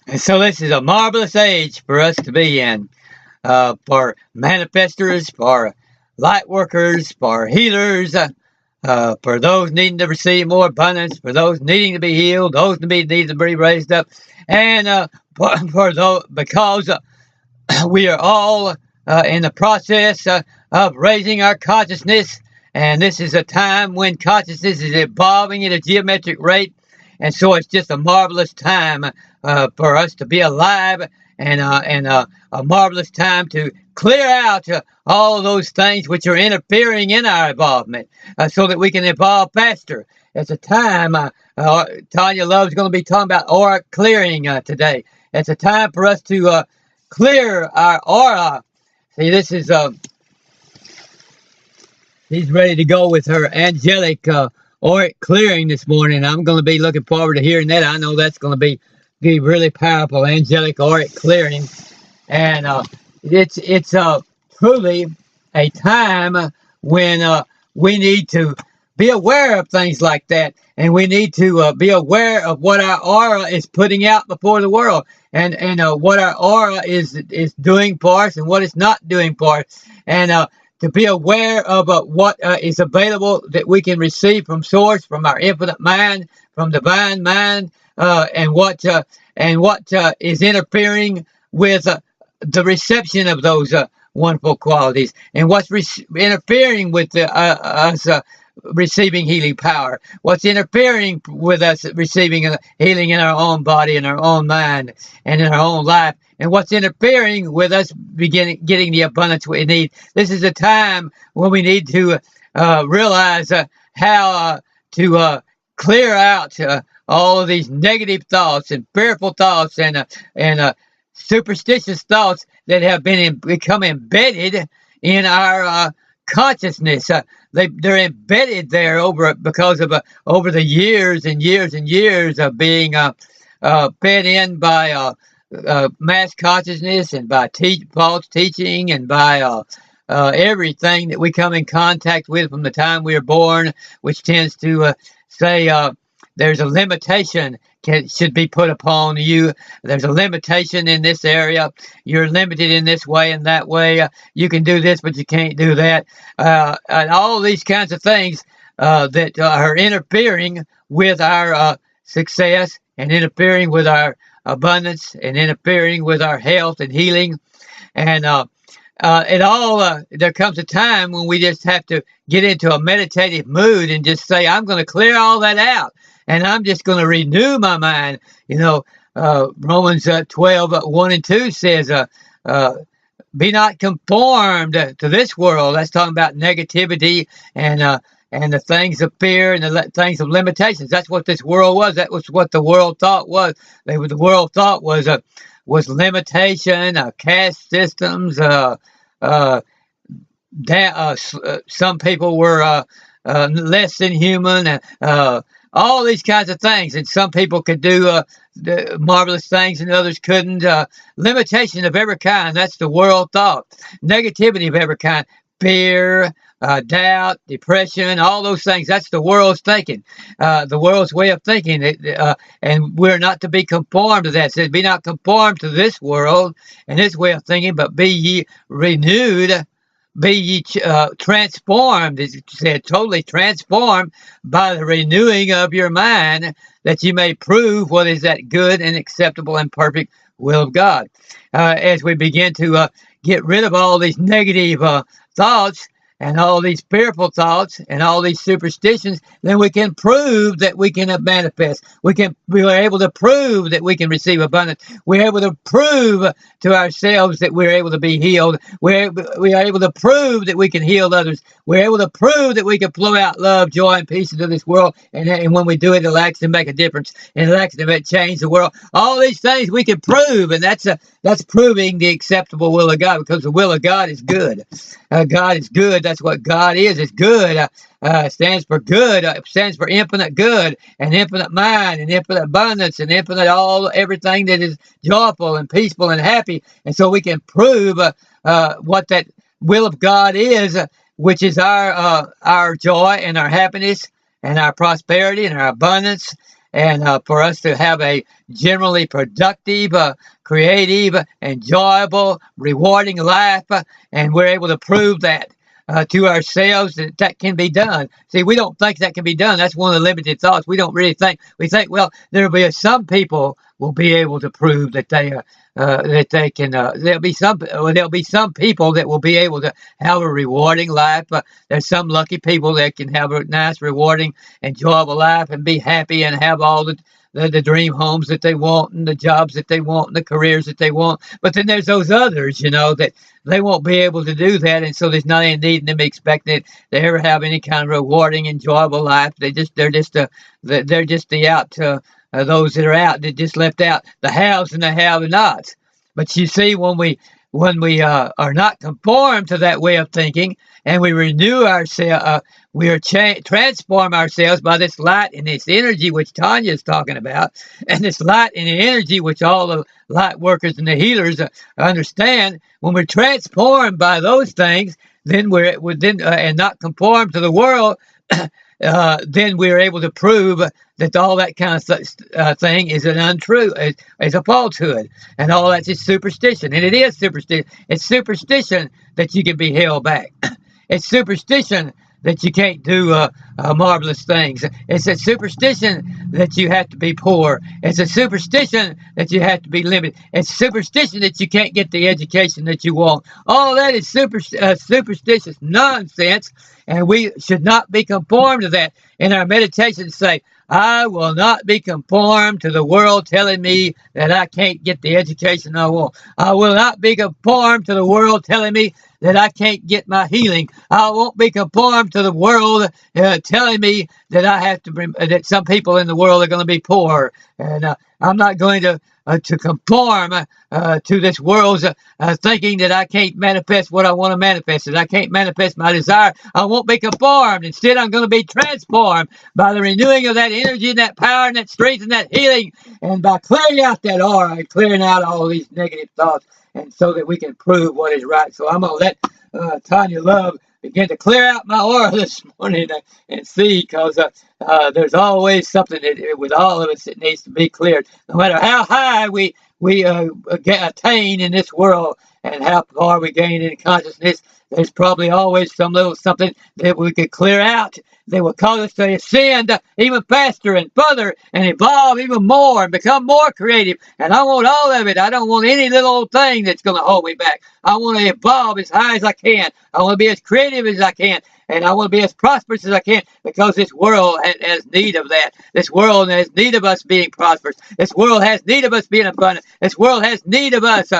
And so this is a marvelous age for us to be in, for manifestors, for light workers, for healers, for those needing to receive more abundance, for those needing to be healed, those needing to be raised up, and for those because we are all in the process of raising our consciousness, and this is a time when consciousness is evolving at a geometric rate, and so it's just a marvelous time for us to be alive, and a marvelous time to clear out all of those things which are interfering in our involvement, so that we can evolve faster. It's a time. Tanya Love's going to be talking about aura clearing today. It's a time for us to clear our aura. See, this is she's ready to go with her angelic auric clearing this morning. I'm going to be looking forward to hearing that. I know that's going to be really powerful, angelic auric clearing, and it's truly a time when we need to be aware of things like that, and we need to be aware of what our aura is putting out before the world, and what our aura is doing for us and what it's not doing for us, and to be aware of what is available that we can receive from Source, from our infinite mind, from divine mind, and what is interfering with the reception of those wonderful qualities, and what's interfering with us receiving healing power, what's interfering with us receiving healing in our own body, in our own mind, and in our own life, and what's interfering with us getting the abundance we need. This is a time when we need to realize how to clear out all of these negative thoughts and fearful thoughts and superstitious thoughts that have become embedded in our consciousness. They're embedded there over the years and years and years of being fed in by mass consciousness and by false teaching and by everything that we come in contact with from the time we are born, which tends to say there's a limitation should be put upon you. There's a limitation in this area. You're limited in this way and that way. You can do this, but you can't do that. And all these kinds of things that are interfering with our success and interfering with our abundance and interfering with our health and healing. And there comes a time when we just have to get into a meditative mood and just say, I'm going to clear all that out. And I'm just going to renew my mind. Romans 12:1 and 2 says, be not conformed to this world. That's talking about negativity and the things of fear and the things of limitations. That's what this world was. That was what the world thought was. The world thought was limitation, caste systems. Some people were less than human. All these kinds of things, and some people could do marvelous things and others couldn't. Limitation of every kind, that's the world thought. Negativity of every kind, fear, doubt, depression, all those things, that's the world's thinking, the world's way of thinking. And we're not to be conformed to that. It says, be not conformed to this world and this way of thinking, but be ye renewed. Be ye transformed, as it said, totally transformed by the renewing of your mind, that you may prove what is that good and acceptable and perfect will of God. As we begin to get rid of all these negative thoughts and all these fearful thoughts and all these superstitions, then we can prove that we can manifest. We are able to prove that we can receive abundance. We're able to prove to ourselves that we're able to be healed. We are able to prove that we can heal others. We're able to prove that we can flow out love, joy, and peace into this world. And when we do it, it'll actually make a difference. And it'll actually change the world. All these things we can prove, and that's proving the acceptable will of God, because the will of God is good. God is good. That's what God is. It's good. Stands for good. Stands for infinite good and infinite mind and infinite abundance and infinite everything that is joyful and peaceful and happy. And so we can prove what that will of God is, which is our joy and our happiness and our prosperity and our abundance and for us to have a generally productive, creative, enjoyable, rewarding life, and we're able to prove that to ourselves that can be done. See, we don't think that can be done. That's one of the limited thoughts. We don't really think. We think, well, there'll be some people will be able to prove that they can. There'll be some people that will be able to have a rewarding life. There's some lucky people that can have a nice, rewarding, enjoyable life and be happy and have all the dream homes that they want and the jobs that they want and the careers that they want. But then there's those others, that they won't be able to do that, and so there's not any need in them expecting it to ever have any kind of rewarding, enjoyable life. They're just the out those that are out that just left out the haves and the have-nots. But you see, when we are not conformed to that way of thinking, and we renew ourselves, transform ourselves by this light and this energy which Tanya is talking about, and this light and the energy which all the light workers and the healers understand. When we're transformed by those things, then and not conform to the world, then we're able to prove that all that kind of thing is an untrue, is a falsehood, and all that's just superstition. And it is superstition. It's superstition that you can be held back. It's superstition that you can't do marvelous things. It's a superstition that you have to be poor. It's a superstition that you have to be limited. It's superstition that you can't get the education that you want. All that is superstitious nonsense, and we should not be conformed to that. In our meditation, say, I will not be conformed to the world telling me that I can't get the education I want. I will not be conformed to the world telling me that I can't get my healing. I won't be conformed to the world telling me that that some people in the world are going to be poor, and I'm not going to conform to this world's thinking that I can't manifest what I want to manifest, that I can't manifest my desire. I won't be conformed. Instead, I'm going to be transformed by the renewing of that energy and that power and that strength and that healing, and by clearing out that aura and clearing out all these negative thoughts, and so that we can prove what is right. So I'm going to let Tanya Love begin to clear out my aura this morning and see, because there's always something with all of us that needs to be cleared. No matter how high we attain in this world and how far we gain in consciousness, there's probably always some little something that we could clear out that will cause us to ascend even faster and further and evolve even more and become more creative. And I want all of it. I don't want any little old thing that's going to hold me back. I want to evolve as high as I can. I want to be as creative as I can. And I want to be as prosperous as I can, because this world has need of that. This world has need of us being prosperous. This world has need of us being abundant. This world has need of us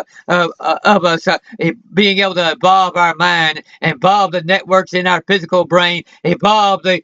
being able to evolve our mind, evolve the networks in our physical brain, evolve the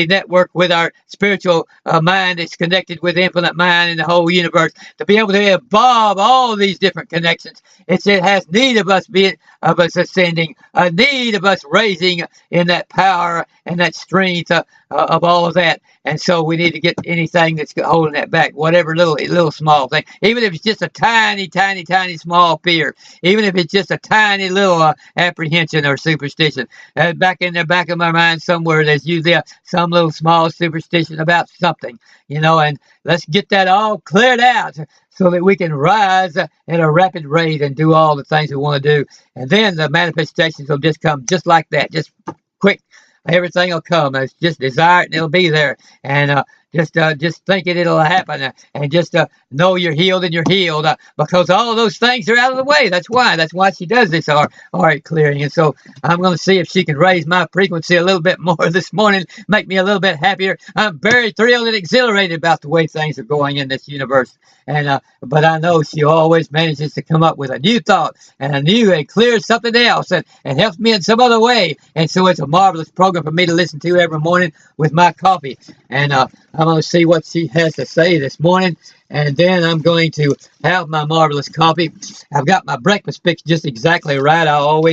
network with our spiritual mind that's connected with infinite mind in the whole universe, to be able to evolve all these different connections. It has need of us ascending, a need of us raising in that power and that strength of all of that. And so we need to get anything that's holding that back, whatever little small thing, even if it's just a tiny, tiny, tiny small fear, even if it's just a tiny little apprehension or superstition. Back in the back of my mind somewhere, there's usually some little small superstition about something, and let's get that all cleared out so that we can rise at a rapid rate and do all the things we want to do. And then the manifestations will just come just like that, just quick. Everything will come. It's just desire it and it'll be there. And just think it'll happen. And just know you're healed and you're healed, because all of those things are out of the way. That's why she does this auric clearing. And so I'm going to see if she can raise my frequency a little bit more this morning, make me a little bit happier. I'm very thrilled and exhilarated about the way things are going in this universe. And but I know she always manages to come up with a new thought and clears something else and helps me in some other way. And so it's a marvelous program for me to listen to every morning with my coffee. And I'm going to see what she has to say this morning. And then I'm going to have my marvelous coffee. I've got my breakfast fixed just exactly right. I love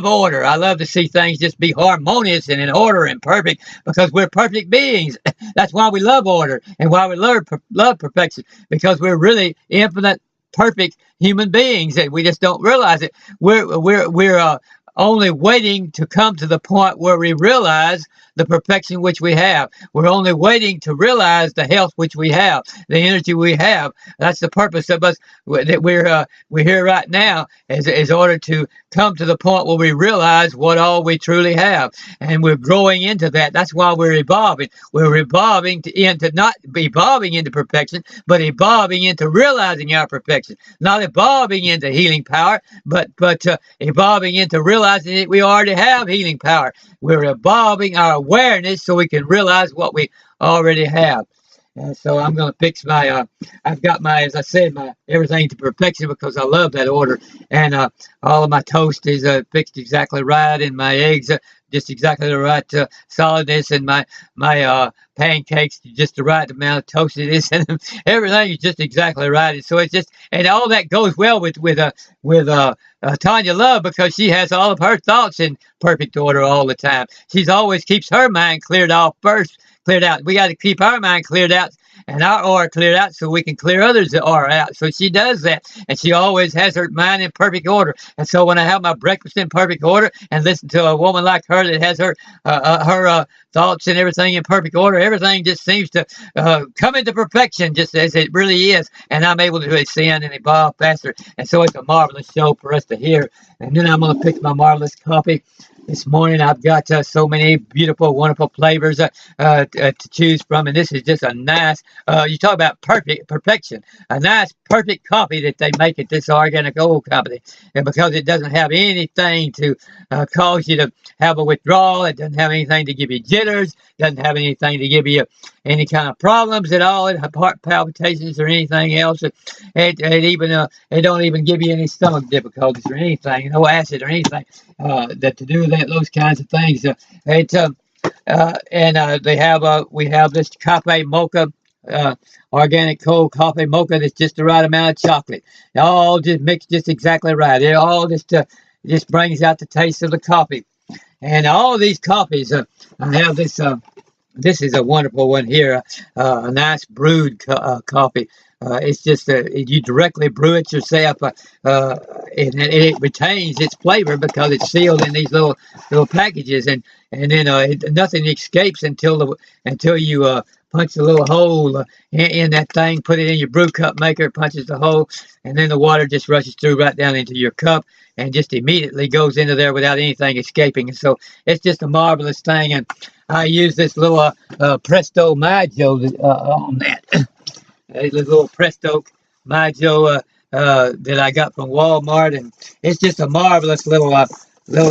order. I love to see things just be harmonious and in order and perfect, because we're perfect beings. That's why we love order and why we love perfection, because we're really infinite, perfect human beings, and we just don't realize it. We're only waiting to come to the point where we realize the perfection which we have. We're only waiting to realize the health which we have, the energy we have. That's the purpose of us that we're here right now, is order to come to the point where we realize what all we truly have, and we're growing into that. That's why we're evolving. We're evolving into not evolving into perfection, but evolving into realizing our perfection. Not evolving into healing power, but evolving into realizing that we already have healing power. We're evolving our awareness so we can realize what we already have. And so I'm going to fix my, I've got my, as I said, my everything to perfection because I love that order. And all of my toast is fixed exactly right, and my eggs just exactly the right solidness, and my pancakes just the right amount of toastiness, and everything is just exactly right. And so it's just, and all that goes well with Tanya Love, because she has all of her thoughts in perfect order all the time. She's always keeps her mind cleared off first. Cleared out. We got to keep our mind cleared out and our aura cleared out so we can clear others' aura out. So she does that, and she always has her mind in perfect order. And so when I have my breakfast in perfect order and listen to a woman like her that has her thoughts and everything in perfect order, everything just seems to come into perfection, just as it really is. And I'm able to ascend and evolve faster. And so it's a marvelous show for us to hear. And then I'm going to pick my marvelous coffee. This morning I've got so many beautiful, wonderful flavors to choose from, and this is just a nice. You talk about perfection, a nice, perfect coffee that they make at this Organic Gold Company, and because it doesn't have anything to cause you to have a withdrawal, it doesn't have anything to give you jitters, doesn't have anything to give you any kind of problems at all, heart palpitations or anything else. It don't even give you any stomach difficulties or anything, no acid or anything that to do that, those kinds of things. We have this cafe mocha, organic cold coffee mocha that's just the right amount of chocolate. It all just mixed just exactly right. It all just brings out the taste of the coffee. And all these coffees, I have this. This is a wonderful one here, a nice brewed coffee. It's just you directly brew it yourself, and it retains its flavor because it's sealed in these little packages, and then nothing escapes until you punch a little hole in that thing, put it in your brew cup maker, punches the hole, and then the water just rushes through right down into your cup and just immediately goes into there without anything escaping. And so it's just a marvelous thing. And I use this little Presto Maggio on that. This little Presto Maggio that I got from Walmart, and it's just a marvelous little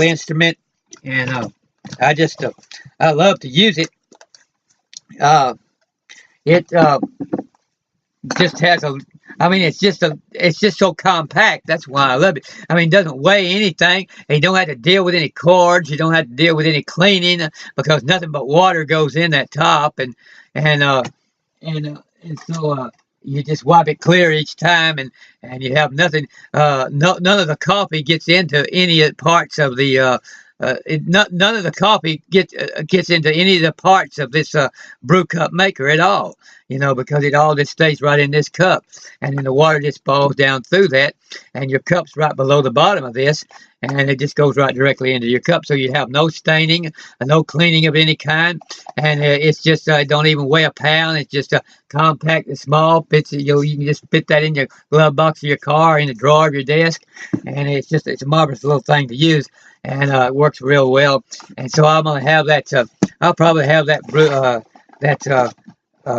instrument, and I love to use it. It just has it's just so compact. That's why I love it. I mean, it doesn't weigh anything. And you don't have to deal with any cords. You don't have to deal with any cleaning because nothing but water goes in that top, and so you just wipe it clear each time, and you have nothing. None of the coffee gets into any parts of the. None of the coffee gets into any of the parts of this brew cup maker at all, because it all just stays right in this cup, and then the water just falls down through that, and your cup's right below the bottom of this, and it just goes right directly into your cup, so you have no staining, no cleaning of any kind, and it's just don't even weigh a pound. It's just compact and small. Fits you can just fit that in your glove box of your car, in the drawer of your desk, and it's a marvelous little thing to use. And it works real well. And so I'm gonna have that. I'll probably have that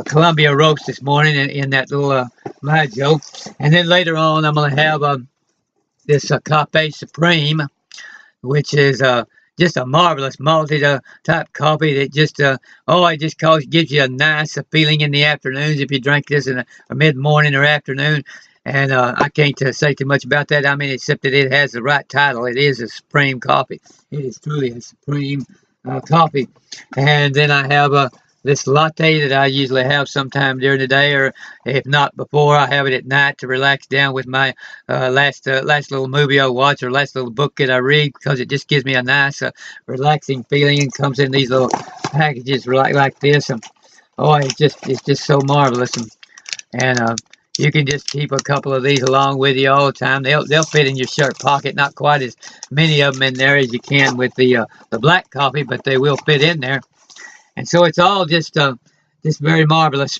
Columbia roast this morning in that little Maggio. And then later on, I'm gonna have this Cafe Supreme, which is just a marvelous malty type coffee that it gives you a nice feeling in the afternoons if you drink this in a mid morning or afternoon. And I can't say too much about that. I mean, except that it has the right title. It is a supreme coffee. It is truly a supreme coffee. And then I have this latte that I usually have sometime during the day, or if not before, I have it at night to relax down with my last little movie I watch, or last little book that I read, because it just gives me a nice relaxing feeling, and comes in these little packages like this. And it's just so marvelous. And you can just keep a couple of these along with you all the time. They'll fit in your shirt pocket. Not quite as many of them in there as you can with the black coffee, but they will fit in there. And so it's all just very marvelous.